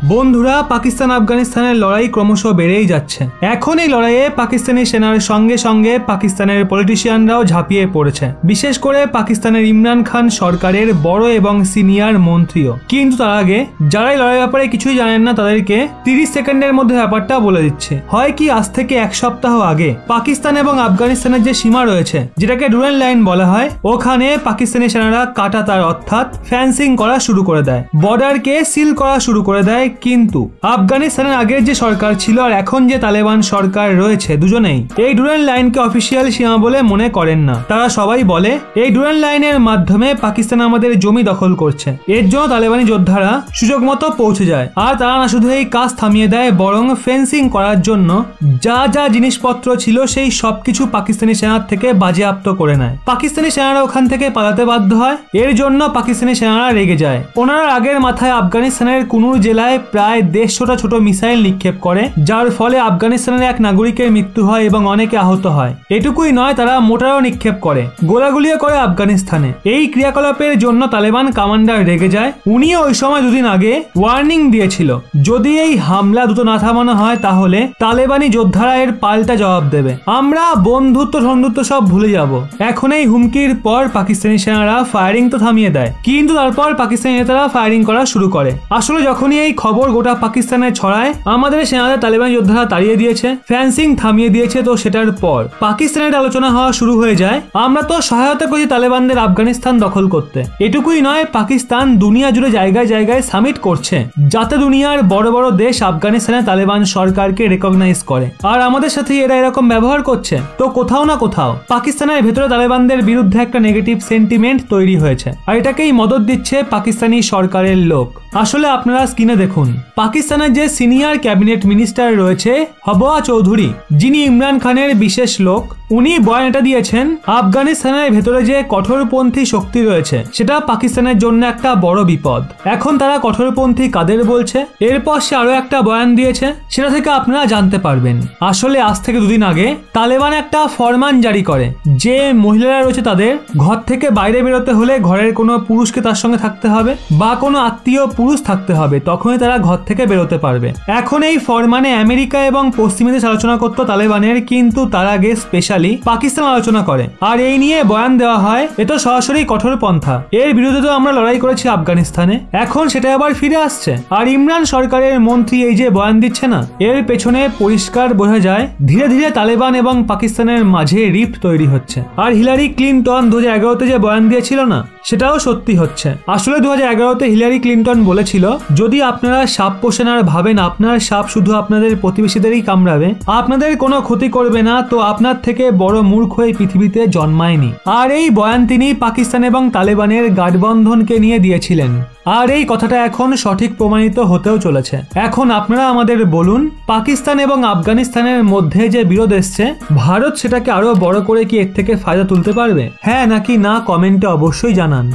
বন্ধুরা, পাকিস্তান আফগানিস্তানের লড়াই ক্রমশ বেড়েই যাচ্ছে। এখন এই লড়াইয়ে পাকিস্তানি সেনার সঙ্গে সঙ্গে পাকিস্তানের পলিটিশিয়ানরাও ঝাঁপিয়ে পড়েছে, বিশেষ করে পাকিস্তানের ইমরান খান সরকারের বড় এবং সিনিয়র মন্ত্রীও। কিন্তু তার আগে যারা এই লড়াইয়ের ব্যাপারে কিছুই জানেন না তাদেরকে 30 সেকেন্ডের মধ্যে ব্যাপারটা বলে দিচ্ছে। হয় কি, আজ থেকে এক সপ্তাহ আগে পাকিস্তান এবং আফগানিস্তানের যে সীমা রয়েছে, যেটাকে ডুরান্ড লাইন বলা হয়, ওখানে পাকিস্তানি সেনারা কাঁটাতার অর্থাৎ ফেন্সিং করা শুরু করে দেয়, বর্ডারকে সিল করা শুরু করে দেয়। কিন্তু আফগানিস্তানের আগের যে সরকার ছিল আর এখন যে তালেবান সরকার রয়েছে, দুজনেই এই ডুরান্ড লাইনকে অফিসিয়াল সীমা বলে মনে করেন না। তারা সবাই বলে এই ডুরান্ড লাইনের মাধ্যমে পাকিস্তান আমাদের জমি দখল করছে, এর জন্য তালেবানি যোদ্ধারা সুযোগ মতো পৌঁছে যায়। আর তারা না শুধু এই কাজ থামিয়ে দেয়, বরং ফেন্সিং করার জন্য যা যা জিনিসপত্র ছিল সেই সবকিছু পাকিস্তানি সেনার থেকে বাজেয়াপ্ত করে নেয়। পাকিস্তানি সেনারা ওখান থেকে পালাতে বাধ্য হয়, এর জন্য পাকিস্তানি সেনারা রেগে যায়। ওনারা আগের মাথায় আফগানিস্তানের কুনুর জেলায় প্রায় 150টা ছোট মিসাইল নিক্ষেপ করে, যার ফলে আফগানিস্তানের এক নাগরিকের মৃত্যু হয় এবং অনেকে আহত হয়। এটুকুই নয়, তারা মোটারও নিক্ষেপ করে, গোলাগুলিও করে আফগানিস্তানে। এই ক্রিয়াকলাপের জন্য তালেবান কমান্ডার রেগে যায়। উনিও ওই সময় দুদিন আগে ওয়ার্নিং দিয়েছিল, যদি এই হামলা দ্রুত না থামানো হয় তাহলে তালেবানি যোদ্ধারা এর পাল্টা জবাব দেবে, আমরা বন্ধুত্ব বন্ধুত্ব সব ভুলে যাব। এখন এই হুমকির পর পাকিস্তানি সেনারা ফায়ারিং তো থামিয়ে দেয়, কিন্তু তারপর পাকিস্তানি নেতারা ফায়ারিং করা শুরু করে। আসলে যখনই এই খবর গোটা পাকিস্তানে ছড়ায়, আমাদের সেনাদের তালেবান যোদ্ধারা তাড়িয়ে দিয়েছে, ফেন্সিং থামিয়ে দিয়েছে, তো সেটার পর পাকিস্তানের আলোচনা হওয়া শুরু হয়ে যায়, আমরা তো সহায়তা করি তালেবানদের আফগানিস্তান দখল করতে। এটুকুই নয়, পাকিস্তান দুনিয়া জুড়ে জায়গায় জায়গায় সামিট করছে, যাতে দুনিয়ার বড় বড় দেশ আফগানিস্তানে তালেবান সরকারকে রেকগনাইজ করে। আর আমাদের সাথে এরা এরকম ব্যবহার করছে, তো কোথাও না কোথাও পাকিস্তানের ভেতরে তালেবানদের বিরুদ্ধে একটা নেগেটিভ সেন্টিমেন্ট তৈরি হয়েছে, আর এটাকেই মদত দিচ্ছে পাকিস্তানি সরকারের লোক। আসলে আপনারা স্ক্রিনে দেখুন, পাকিস্তানের যে সিনিয়র ক্যাবিনেট মিনিস্টার রয়েছে হবওয়া চৌধুরী, যিনি ইমরান খানের বিশেষ লোক, উনি বয়ান এটা দিয়েছেন আফগানিস্তানের ভেতরে যে কঠোরপন্থী শক্তি রয়েছে সেটা পাকিস্তানের জন্য একটা বড় বিপদ। এখন তারা কঠোরপন্থী কাদের বলছে, এরপর সে আরো একটা বয়ান দিয়েছে, সেটা থেকে আপনারা জানতে পারবেন। আসলে আজ থেকে দুদিন আগে তালেবান একটা ফরমান জারি করে, যে মহিলারা রয়েছে তাদের ঘর থেকে বাইরে বেরোতে হলে ঘরের কোনো পুরুষকে তার সঙ্গে থাকতে হবে বা কোনো আত্মীয় পুরুষ থাকতে হবে, তখনই তারা ঘর থেকে বেরোতে পারবে। এখন এই ফরমানে আমেরিকা এবং পশ্চিমী দেশ আলোচনা করতো তালেবানের, কিন্তু তার আগে স্পেশালি পাকিস্তান আলোচনা করে, আর এই নিয়ে বয়ান দেওয়া হয়। এটা সরাসরি কঠোর পন্থা, এর বিরুদ্ধে তো আমরা লড়াই করেছি আফগানিস্তানে, এখন সেটা আবার ফিরে আসছে। আর ইমরান সরকারের মন্ত্রী এই যে বয়ান দিচ্ছে না, এর পেছনে পরিষ্কার বোঝা যায় ধীরে ধীরে তালেবান এবং পাকিস্তানের মাঝে রিফট তৈরি হচ্ছে। আর হিলারি ক্লিনটন 2011-তে যে বয়ান দিয়েছিল না, সেটাও সত্যি হচ্ছে। আসলে 2011-তে হিলারি ক্লিনটন বলেছিল, যদি আপনারা সাপ পোষেন আর ভাবেন আপনার সাপ শুধু আপনাদের প্রতিবেশীদেরই কামড়াবে, আপনাদের কোনো ক্ষতি করবে না, তো আপনার থেকে বড় মূর্খ এই পৃথিবীতে জন্মায়নি। আর এই বয়ান তিনি পাকিস্তান এবং তালেবানের গাঠবন্ধনকে নিয়ে দিয়েছিলেন, আর এই কথাটা এখন সঠিক প্রমাণিত হতেও চলেছে। এখন আপনারা আমাদের বলুন, পাকিস্তান এবং আফগানিস্তানের মধ্যে যে বিরোধ এসছে, ভারত সেটাকে আরো বড় করে কি এর থেকে ফায়দা তুলতে পারবে? হ্যাঁ নাকি না, কমেন্টে অবশ্যই জানান।